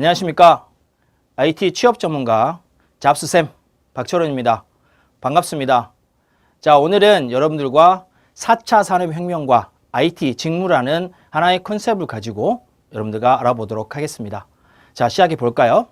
안녕하십니까. IT 취업 전문가 잡스쌤 박철원입니다. 반갑습니다. 자, 오늘은 여러분들과 4차 산업혁명과 IT 직무라는 하나의 컨셉을 가지고 여러분들과 알아보도록 하겠습니다. 자, 시작해 볼까요?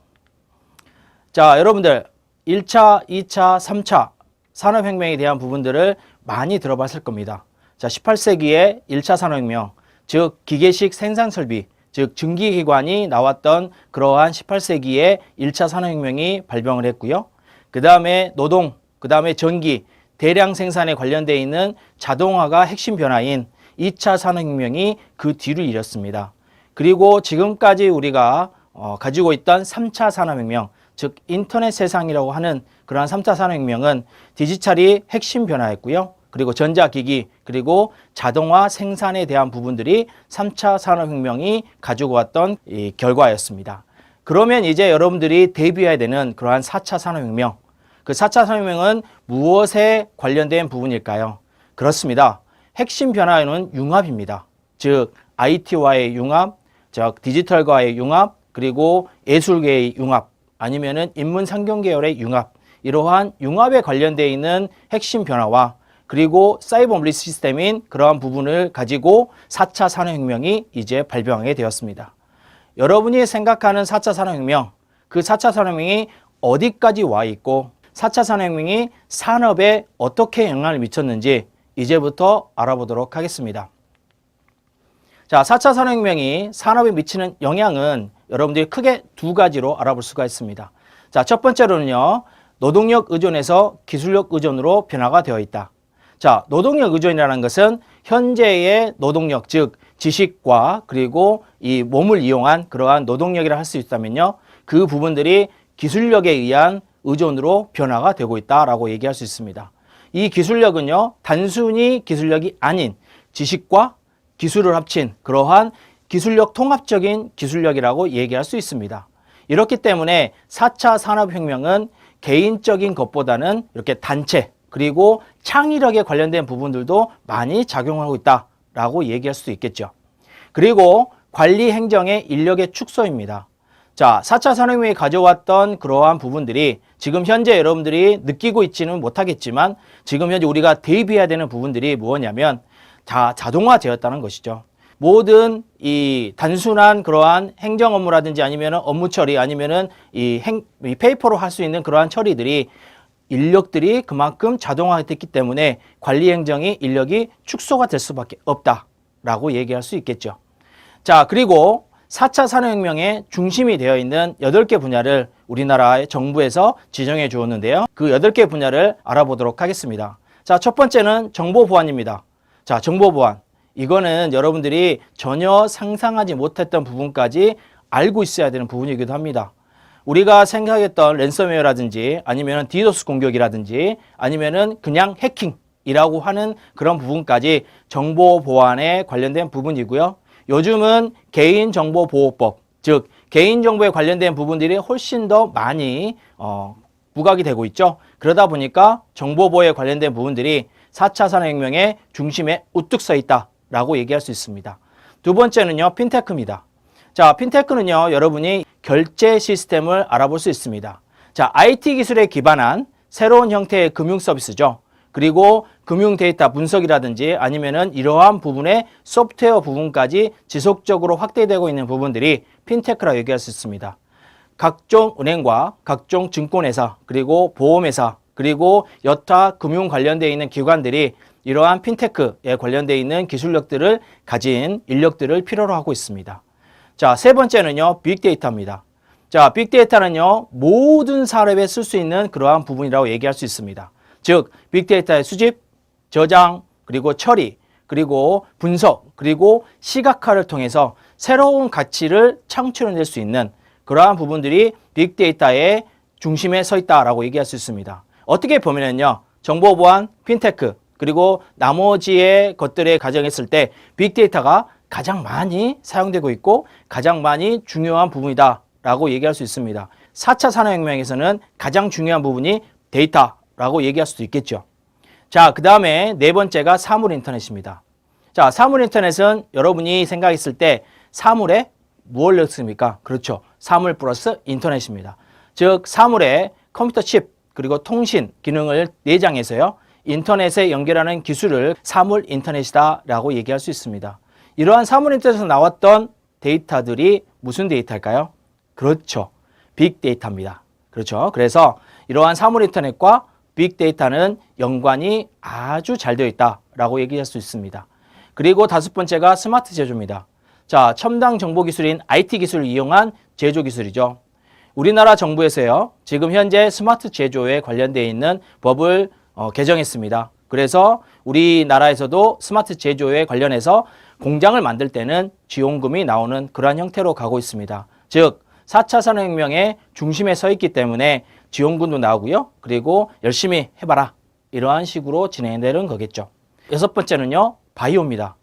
자, 여러분들 1차, 2차, 3차 산업혁명에 대한 부분들을 많이 들어봤을 겁니다. 자, 18세기에 1차 산업혁명, 즉 기계식 생산설비, 즉 증기기관이 나왔던 그러한 18세기에 1차 산업혁명이 발병을 했고요. 그 다음에 노동, 그 다음에 전기, 대량 생산에 관련되어 있는 자동화가 핵심 변화인 2차 산업혁명이 그 뒤를 이뤘습니다. 그리고 지금까지 우리가 가지고 있던 3차 산업혁명, 즉 인터넷 세상이라고 하는 그러한 3차 산업혁명은 디지털이 핵심 변화였고요. 그리고 전자기기, 그리고 자동화 생산에 대한 부분들이 3차 산업혁명이 가지고 왔던 이 결과였습니다. 그러면 이제 여러분들이 대비해야 되는 그러한 4차 산업혁명, 그 4차 산업혁명은 무엇에 관련된 부분일까요? 그렇습니다. 핵심 변화는 융합입니다. 즉 IT와의 융합, 즉 디지털과의 융합, 그리고 예술계의 융합, 아니면은 인문상경 계열의 융합, 이러한 융합에 관련되어 있는 핵심 변화와 그리고 사이버 물리 시스템인 그러한 부분을 가지고 4차 산업혁명이 이제 발병하게 되었습니다. 여러분이 생각하는 4차 산업혁명, 그 4차 산업혁명이 어디까지 와 있고 4차 산업혁명이 산업에 어떻게 영향을 미쳤는지 이제부터 알아보도록 하겠습니다. 자, 4차 산업혁명이 산업에 미치는 영향은 여러분들이 크게 두 가지로 알아볼 수가 있습니다. 자, 첫 번째로는요, 노동력 의존에서 기술력 의존으로 변화가 되어 있다. 자, 노동력 의존이라는 것은 현재의 노동력, 즉 지식과 그리고 이 몸을 이용한 그러한 노동력이라 할 수 있다면요, 그 부분들이 기술력에 의한 의존으로 변화가 되고 있다라고 얘기할 수 있습니다. 이 기술력은요, 단순히 기술력이 아닌 지식과 기술을 합친 그러한 기술력 통합적인 기술력이라고 얘기할 수 있습니다. 이렇기 때문에 4차 산업혁명은 개인적인 것보다는 이렇게 단체, 그리고 창의력에 관련된 부분들도 많이 작용하고 있다라고 얘기할 수도 있겠죠. 그리고 관리 행정의 인력의 축소입니다. 자, 4차 산업혁명이 가져왔던 그러한 부분들이 지금 현재 여러분들이 느끼고 있지는 못하겠지만 지금 현재 우리가 대비해야 되는 부분들이 무엇이냐면 다 자동화되었다는 것이죠. 모든 이 단순한 그러한 행정 업무라든지 아니면은 업무 처리 아니면은 이 페이퍼로 할 수 있는 그러한 처리들이 인력들이 그만큼 자동화됐기 때문에 관리 행정의 인력이 축소가 될 수밖에 없다라고 얘기할 수 있겠죠. 자, 그리고 4차 산업혁명의 중심이 되어 있는 8개 분야를 우리나라의 정부에서 지정해 주었는데요. 그 8개 분야를 알아보도록 하겠습니다. 자, 첫 번째는 정보보안입니다. 자, 정보보안. 이거는 여러분들이 전혀 상상하지 못했던 부분까지 알고 있어야 되는 부분이기도 합니다. 우리가 생각했던 랜섬웨어라든지 아니면 디도스 공격이라든지 아니면은 그냥 해킹이라고 하는 그런 부분까지 정보 보안에 관련된 부분이고요. 요즘은 개인정보보호법, 즉 개인정보에 관련된 부분들이 훨씬 더 많이 부각이 되고 있죠. 그러다 보니까 정보보호에 관련된 부분들이 4차 산업혁명의 중심에 우뚝 서 있다라고 얘기할 수 있습니다. 두 번째는요, 핀테크입니다. 자, 핀테크는요, 여러분이 결제 시스템을 알아볼 수 있습니다. 자, IT 기술에 기반한 새로운 형태의 금융 서비스죠. 그리고 금융 데이터 분석이라든지 아니면은 이러한 부분의 소프트웨어 부분까지 지속적으로 확대되고 있는 부분들이 핀테크라고 얘기할 수 있습니다. 각종 은행과 각종 증권회사, 그리고 보험회사, 그리고 여타 금융 관련되어 있는 기관들이 이러한 핀테크에 관련되어 있는 기술력들을 가진 인력들을 필요로 하고 있습니다. 자, 세 번째는요, 빅데이터입니다. 자, 빅데이터는요, 모든 산업에 쓸 수 있는 그러한 부분이라고 얘기할 수 있습니다. 즉, 빅데이터의 수집, 저장, 그리고 처리, 그리고 분석, 그리고 시각화를 통해서 새로운 가치를 창출해낼 수 있는 그러한 부분들이 빅데이터의 중심에 서 있다라고 얘기할 수 있습니다. 어떻게 보면은요, 정보보안, 핀테크, 그리고 나머지의 것들에 가정했을 때 빅데이터가 가장 많이 사용되고 있고 가장 많이 중요한 부분이다라고 얘기할 수 있습니다. 4차 산업혁명에서는 가장 중요한 부분이 데이터라고 얘기할 수도 있겠죠. 자, 그 다음에 네 번째가 사물인터넷입니다. 자, 사물인터넷은 여러분이 생각했을 때 사물에 뭘 넣습니까? 그렇죠. 사물 플러스 인터넷입니다. 즉 사물에 컴퓨터 칩 그리고 통신 기능을 내장해서요. 인터넷에 연결하는 기술을 사물 인터넷이다 라고 얘기할 수 있습니다. 이러한 사물 인터넷에서 나왔던 데이터들이 무슨 데이터일까요? 그렇죠. 빅데이터입니다. 그렇죠. 그래서 이러한 사물 인터넷과 빅데이터는 연관이 아주 잘 되어 있다라고 얘기할 수 있습니다. 그리고 다섯 번째가 스마트 제조입니다. 자, 첨단 정보 기술인 IT 기술을 이용한 제조 기술이죠. 우리나라 정부에서요. 지금 현재 스마트 제조에 관련되어 있는 법을 개정했습니다. 그래서 우리나라에서도 스마트 제조에 관련해서 공장을 만들 때는 지원금이 나오는 그러한 형태로 가고 있습니다. 즉 4차 산업혁명의 중심에 서 있기 때문에 지원금도 나오고요. 그리고 열심히 해봐라. 이러한 식으로 진행되는 거겠죠. 여섯 번째는요. 바이오입니다.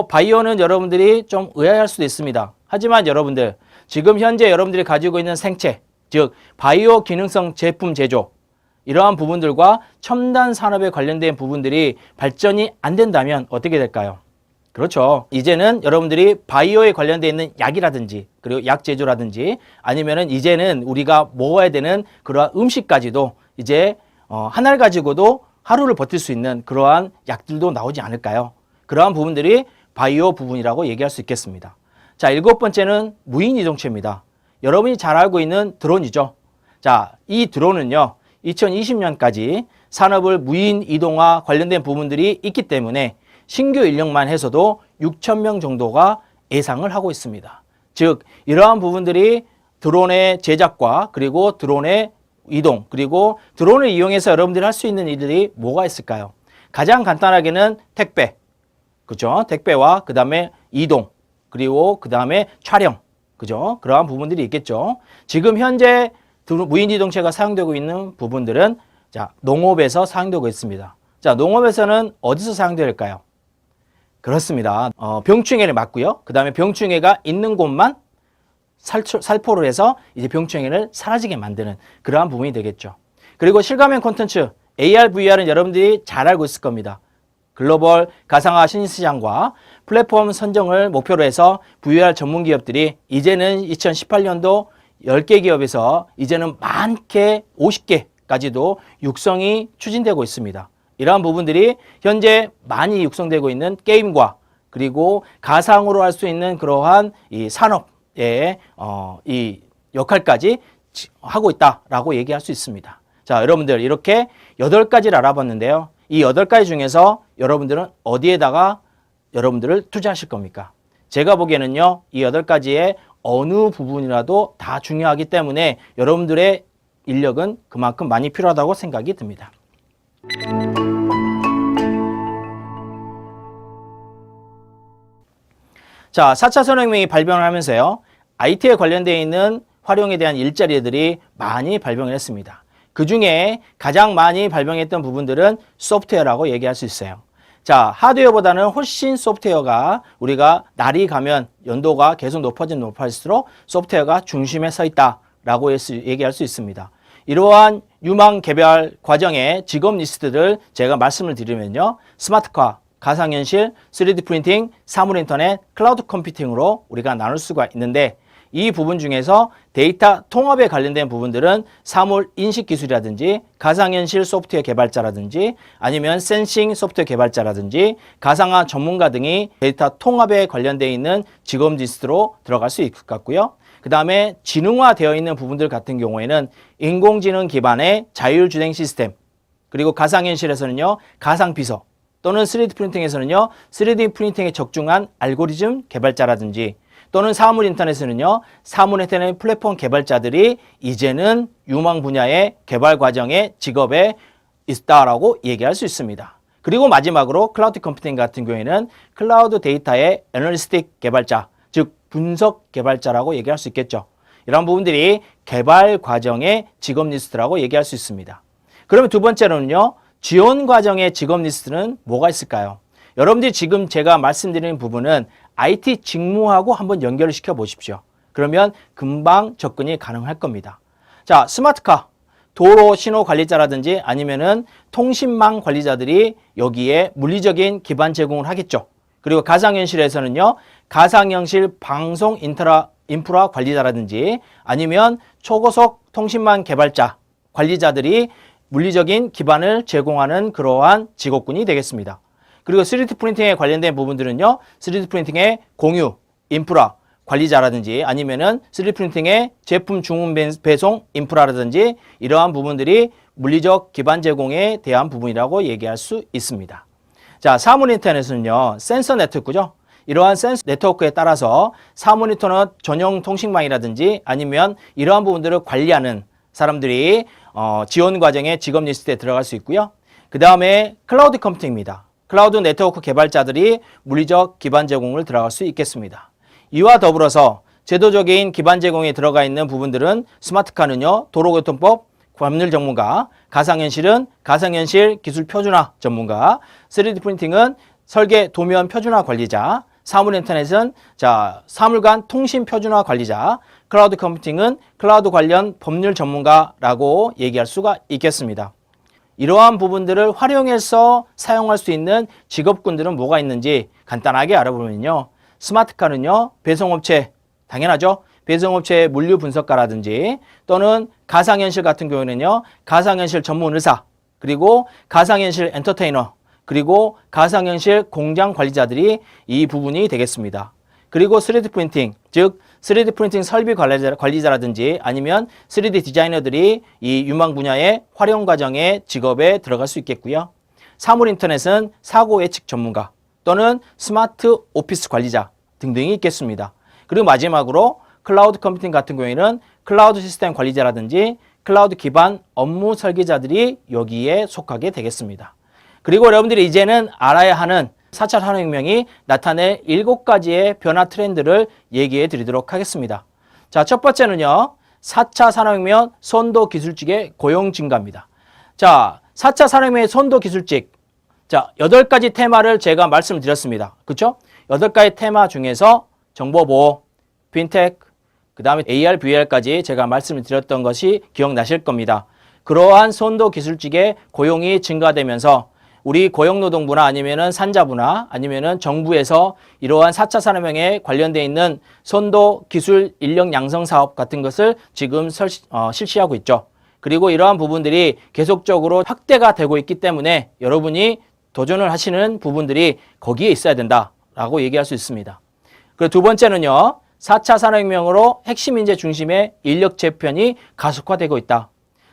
바이오는 여러분들이 좀 의아할 수도 있습니다. 하지만 여러분들 지금 현재 여러분들이 가지고 있는 생체, 즉 바이오 기능성 제품 제조 이러한 부분들과 첨단 산업에 관련된 부분들이 발전이 안 된다면 어떻게 될까요? 그렇죠. 이제는 여러분들이 바이오에 관련되어 있는 약이라든지 그리고 약 제조라든지 아니면은 이제는 우리가 먹어야 되는 그러한 음식까지도 이제 한 알 가지고도 하루를 버틸 수 있는 그러한 약들도 나오지 않을까요? 그러한 부분들이 바이오 부분이라고 얘기할 수 있겠습니다. 자, 일곱 번째는 무인 이동체입니다. 여러분이 잘 알고 있는 드론이죠. 자, 이 드론은요. 2020년까지 산업을 무인 이동화 관련된 부분들이 있기 때문에 신규 인력만 해서도 6,000명 정도가 예상을 하고 있습니다. 즉 이러한 부분들이 드론의 제작과 그리고 드론의 이동 그리고 드론을 이용해서 여러분들이 할 수 있는 일들이 뭐가 있을까요? 가장 간단하게는 택배, 그죠? 택배와 그 다음에 이동 그리고 그 다음에 촬영, 그죠? 그러한 부분들이 있겠죠. 지금 현재 무인 이동체가 사용되고 있는 부분들은 자 농업에서 사용되고 있습니다. 자 농업에서는 어디서 사용될까요? 그렇습니다. 병충해를 막고요. 그 다음에 병충해가 있는 곳만 살포를 해서 이제 병충해를 사라지게 만드는 그러한 부분이 되겠죠. 그리고 실감형 콘텐츠, AR, VR은 여러분들이 잘 알고 있을 겁니다. 글로벌 가상화 신시장과 플랫폼 선정을 목표로 해서 VR 전문 기업들이 이제는 2018년도 10개 기업에서 이제는 많게 50개까지도 육성이 추진되고 있습니다. 이러한 부분들이 현재 많이 육성되고 있는 게임과 그리고 가상으로 할 수 있는 그러한 이 산업의 이 역할까지 하고 있다라고 얘기할 수 있습니다. 자, 여러분들 이렇게 8가지를 알아봤는데요. 이 8가지 중에서 여러분들은 어디에다가 여러분들을 투자하실 겁니까? 제가 보기에는요. 이 8가지의 어느 부분이라도 다 중요하기 때문에 여러분들의 인력은 그만큼 많이 필요하다고 생각이 듭니다. 자, 4차 산업혁명이 발병을 하면서요. IT에 관련되어 있는 활용에 대한 일자리들이 많이 발병을 했습니다. 그 중에 가장 많이 발병했던 부분들은 소프트웨어라고 얘기할 수 있어요. 자, 하드웨어보다는 훨씬 소프트웨어가 우리가 날이 가면 연도가 계속 높아질수록 소프트웨어가 중심에 서 있다라고 얘기할 수 있습니다. 이러한 유망 개발 과정의 직업 리스트를 제가 말씀을 드리면요. 스마트카, 가상현실, 3D 프린팅, 사물인터넷, 클라우드 컴퓨팅으로 우리가 나눌 수가 있는데 이 부분 중에서 데이터 통합에 관련된 부분들은 사물 인식 기술이라든지 가상현실 소프트웨어 개발자라든지 아니면 센싱 소프트웨어 개발자라든지 가상화 전문가 등이 데이터 통합에 관련되어 있는 직업 리스트로 들어갈 수 있을 것 같고요. 그 다음에 지능화되어 있는 부분들 같은 경우에는 인공지능 기반의 자율주행 시스템 그리고 가상현실에서는요 가상비서 또는 3D 프린팅에서는요 3D 프린팅에 적중한 알고리즘 개발자라든지 또는 사물 인터넷에는요 사물 인터넷 플랫폼 개발자들이 이제는 유망 분야의 개발 과정의 직업에 있다라고 얘기할 수 있습니다. 그리고 마지막으로 클라우드 컴퓨팅 같은 경우에는 클라우드 데이터의 애널리스틱 개발자 즉 분석 개발자라고 얘기할 수 있겠죠. 이런 부분들이 개발 과정의 직업 리스트라고 얘기할 수 있습니다. 그러면 두 번째로는요. 지원 과정의 직업 리스트는 뭐가 있을까요? 여러분들이 지금 제가 말씀드리는 부분은 IT 직무하고 한번 연결을 시켜 보십시오. 그러면 금방 접근이 가능할 겁니다. 자, 스마트카, 도로 신호 관리자라든지 아니면은 통신망 관리자들이 여기에 물리적인 기반 제공을 하겠죠. 그리고 가상현실에서는요, 가상현실 방송 인프라 관리자라든지 아니면 초고속 통신망 개발자, 관리자들이 물리적인 기반을 제공하는 그러한 직업군이 되겠습니다. 그리고 3D 프린팅에 관련된 부분들은요, 3D 프린팅의 공유, 인프라, 관리자라든지 아니면은 3D 프린팅의 제품 주문 배송 인프라라든지 이러한 부분들이 물리적 기반 제공에 대한 부분이라고 얘기할 수 있습니다. 자, 사물 인터넷은요, 센서 네트워크죠. 이러한 센서 네트워크에 따라서 사물 인터넷 전용 통신망이라든지 아니면 이러한 부분들을 관리하는 사람들이 지원 과정에 직업 리스트에 들어갈 수 있고요. 그 다음에 클라우드 컴퓨팅입니다. 클라우드 네트워크 개발자들이 물리적 기반 제공을 들어갈 수 있겠습니다. 이와 더불어서 제도적인 기반 제공에 들어가 있는 부분들은 스마트카는요, 도로교통법 법률 전문가, 가상현실은 가상현실 기술 표준화 전문가, 3D 프린팅은 설계 도면 표준화 관리자, 사물 인터넷은 사물 간 통신 표준화 관리자, 클라우드 컴퓨팅은 클라우드 관련 법률 전문가라고 얘기할 수가 있겠습니다. 이러한 부분들을 활용해서 사용할 수 있는 직업군들은 뭐가 있는지 간단하게 알아보면요. 스마트카는요, 배송업체, 당연하죠. 배송업체의 물류 분석가라든지 또는 가상현실 같은 경우에는요, 가상현실 전문 의사, 그리고 가상현실 엔터테이너, 그리고 가상현실 공장 관리자들이 이 부분이 되겠습니다. 그리고 3D 프린팅, 즉 3D 프린팅 설비 관리자라든지 아니면 3D 디자이너들이 이 유망 분야의 활용 과정의 직업에 들어갈 수 있겠고요. 사물 인터넷은 사고 예측 전문가 또는 스마트 오피스 관리자 등등이 있겠습니다. 그리고 마지막으로 클라우드 컴퓨팅 같은 경우에는 클라우드 시스템 관리자라든지 클라우드 기반 업무 설계자들이 여기에 속하게 되겠습니다. 그리고 여러분들이 이제는 알아야 하는 4차 산업혁명이 나타낼 7가지의 변화 트렌드를 얘기해 드리도록 하겠습니다. 자, 첫 번째는요, 4차 산업혁명 선도 기술직의 고용 증가입니다. 자, 4차 산업혁명의 선도 기술직. 자, 8가지 테마를 제가 말씀드렸습니다. 그렇죠? 8가지 테마 중에서 정보보호, 핀테크, 그 다음에 AR, VR까지 제가 말씀을 드렸던 것이 기억나실 겁니다. 그러한 선도 기술직의 고용이 증가되면서 우리 고용노동부나 아니면은 산자부나 아니면은 정부에서 이러한 4차 산업혁명에 관련되어 있는 선도 기술 인력 양성 사업 같은 것을 지금 실시하고 있죠. 그리고 이러한 부분들이 계속적으로 확대가 되고 있기 때문에 여러분이 도전을 하시는 부분들이 거기에 있어야 된다라고 얘기할 수 있습니다. 그리고 두 번째는요, 4차 산업혁명으로 핵심 인재 중심의 인력 재편이 가속화되고 있다.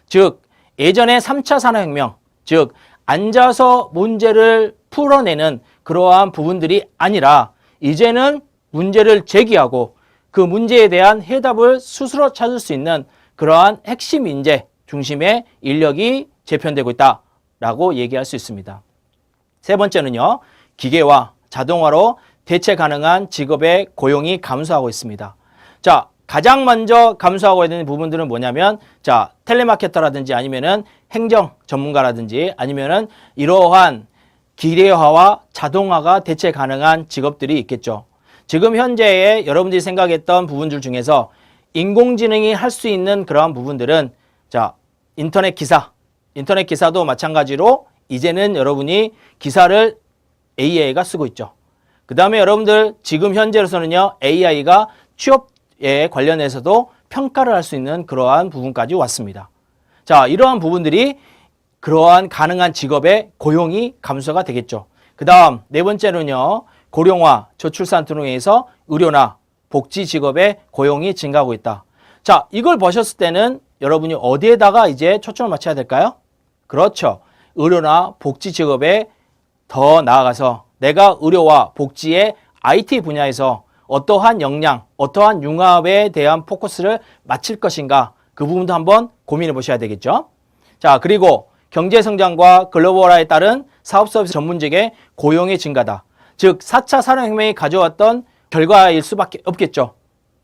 즉, 예전에 3차 산업혁명, 즉 앉아서 문제를 풀어내는 그러한 부분들이 아니라 이제는 문제를 제기하고 그 문제에 대한 해답을 스스로 찾을 수 있는 그러한 핵심 인재 중심의 인력이 재편되고 있다라고 얘기할 수 있습니다. 세 번째는요, 기계화, 자동화로 대체 가능한 직업의 고용이 감소하고 있습니다. 자, 가장 먼저 감소하고 있는 부분들은 뭐냐면, 자, 텔레마케터라든지 아니면은 행정 전문가라든지 아니면은 이러한 기계화와 자동화가 대체 가능한 직업들이 있겠죠. 지금 현재의 여러분들이 생각했던 부분들 중에서 인공지능이 할 수 있는 그러한 부분들은, 자, 인터넷 기사도 마찬가지로 이제는 여러분이 기사를 AI가 쓰고 있죠. 그 다음에 여러분들 지금 현재로서는요, AI가 취업에 관련해서도 평가를 할 수 있는 그러한 부분까지 왔습니다. 자, 이러한 부분들이 그러한 가능한 직업의 고용이 감소가 되겠죠. 그 다음 네 번째는요, 고령화, 저출산 등으로 인해서 의료나 복지 직업의 고용이 증가하고 있다. 자, 이걸 보셨을 때는 여러분이 어디에다가 이제 초점을 맞춰야 될까요? 그렇죠. 의료나 복지 직업에 더 나아가서 내가 의료와 복지의 IT 분야에서 어떠한 역량, 어떠한 융합에 대한 포커스를 맞출 것인가, 그 부분도 한번 고민해 보셔야 되겠죠. 자, 그리고 경제 성장과 글로벌화에 따른 사업 서비스 전문직의 고용의 증가다. 즉 4차 산업혁명이 가져왔던 결과일 수밖에 없겠죠.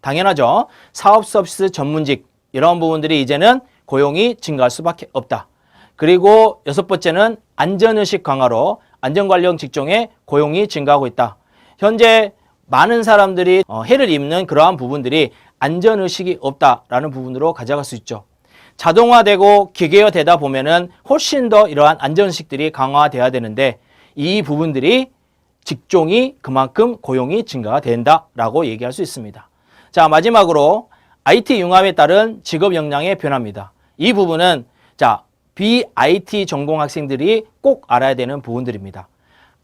당연하죠. 사업 서비스 전문직, 이런 부분들이 이제는 고용이 증가할 수밖에 없다. 그리고 여섯 번째는 안전의식 강화로 안전 관련 직종의 고용이 증가하고 있다. 현재 많은 사람들이 해를 입는 그러한 부분들이 안전의식이 없다라는 부분으로 가져갈 수 있죠. 자동화되고 기계화되다 보면은 훨씬 더 이러한 안전의식들이 강화되어야 되는데 이 부분들이 직종이 그만큼 고용이 증가가 된다라고 얘기할 수 있습니다. 자, 마지막으로 IT 융합에 따른 직업 역량의 변화입니다. 이 부분은 자, BIT 전공 학생들이 꼭 알아야 되는 부분들입니다.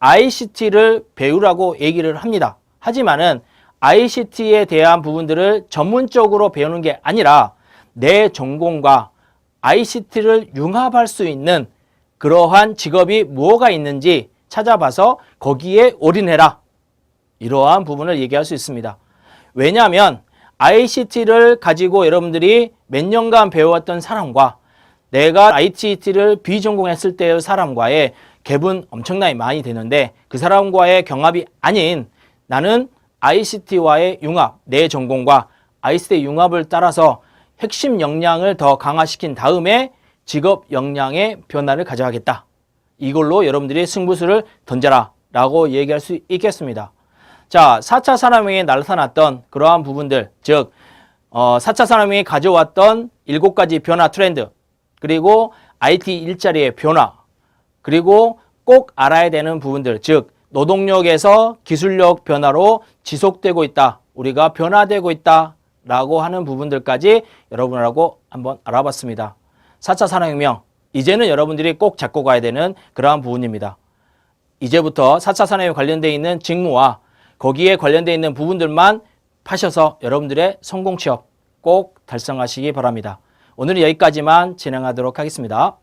ICT를 배우라고 얘기를 합니다. 하지만은 ICT에 대한 부분들을 전문적으로 배우는 게 아니라 내 전공과 ICT를 융합할 수 있는 그러한 직업이 뭐가 있는지 찾아봐서 거기에 올인해라. 이러한 부분을 얘기할 수 있습니다. 왜냐하면 ICT를 가지고 여러분들이 몇 년간 배워왔던 사람과 내가 ICT를 비전공했을 때의 사람과의 갭은 엄청나게 많이 되는데 그 사람과의 경합이 아닌 나는 ICT와의 융합, 내 전공과 ICT 융합을 따라서 핵심 역량을 더 강화시킨 다음에 직업 역량의 변화를 가져가겠다. 이걸로 여러분들이 승부수를 던져라 라고 얘기할 수 있겠습니다. 자, 4차 산업혁명에 나타났던 그러한 부분들, 즉 4차 산업혁명이 가져왔던 7가지 변화 트렌드, 그리고 IT 일자리의 변화, 그리고 꼭 알아야 되는 부분들, 즉 노동력에서 기술력 변화로 지속되고 있다, 우리가 변화되고 있다 라고 하는 부분들까지 여러분하고 한번 알아봤습니다. 4차 산업혁명, 이제는 여러분들이 꼭 잡고 가야 되는 그러한 부분입니다. 이제부터 4차 산업에 관련되어 있는 직무와 거기에 관련되어 있는 부분들만 파셔서 여러분들의 성공 취업 꼭 달성하시기 바랍니다. 오늘은 여기까지만 진행하도록 하겠습니다.